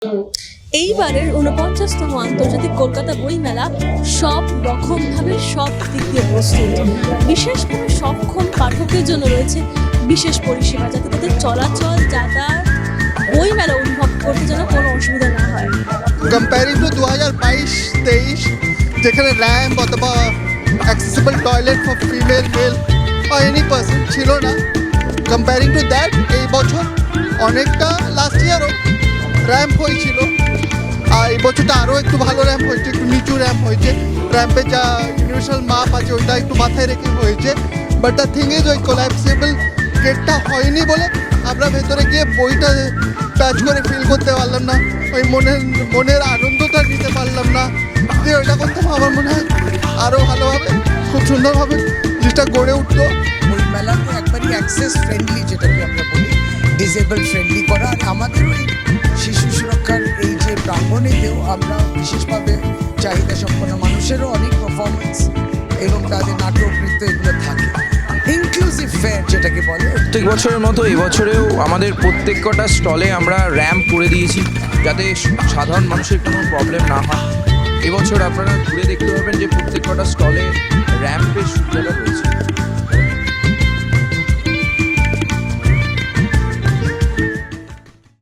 এইবারের ৪৯তম আন্তর্জাতিক কলকাতা বইমেলা সব রকমভাবে সব দিক দিয়ে প্রস্তুত। বিশেষ করে সক্ষম পাঠকের জন্য রয়েছে বিশেষ পরিষেবা, যাতে তাদের চলাচল যাতায়াত বইমেলা অনুভব করতে যেন কোনো অসুবিধা না হয়। কম্পেয়ারিং টু 2022-23 যেখানে র্যাম্প অথবা accessible toilet for female male বা এনি পার্সন ছিল না, কম্পেয়ারিং টু দ্যাট এই বছর অনেকটা লাস্ট ইয়ারও র্যাম্প হয়েছিল। আর এই বছরটা আরও একটু ভালো র্যাম্প হয়েছে, একটু নিচু র্যাম্প হয়েছে। র্যাম্পে যা ইউনিভার্সাল মাপ আছে ওইটা একটু মাথায় রেখে হয়েছে। বাট দ্য থিং ইজ ওই কোলাপসেবল গেটটা হয়নি বলে আমরা ভেতরে গিয়ে বইটা টাচ করে ফিল করতে পারলাম না, ওই মনের আনন্দটা নিতে পারলাম না। যে ওইটা করতে আমার মনে হয় আরও ভালোভাবে খুব সুন্দরভাবে জিনিসটা গড়ে উঠতো। ওই মেলাতে একবারই অ্যাক্সেস ফ্রেন্ডলি, যেটাকে আমরা বলি ডিসেবল ফ্রেন্ডলি করা। আর আমাদের ওই শিশু সুরক্ষার এই যে প্রাঙ্গণেতেও আমরা বিশেষভাবে চাহিদা সম্পন্ন মানুষেরও অনেক পারফরমেন্স এবং তাদের নাটক নৃত্য এগুলো থাকে। ইনক্লুসিভ ফেয়ার যেটাকে বলে। প্রত্যেক বছরের মতো এবছরেও আমাদের প্রত্যেক কটা স্টলে আমরা র্যাম্প করে দিয়েছি, যাতে সাধারণ মানুষের কোনো প্রবলেম না হয়। এবছর আপনারা ঘুরে দেখতে পাবেন যে প্রত্যেক কটা স্টলে র্যাম্পের সুবিধাটা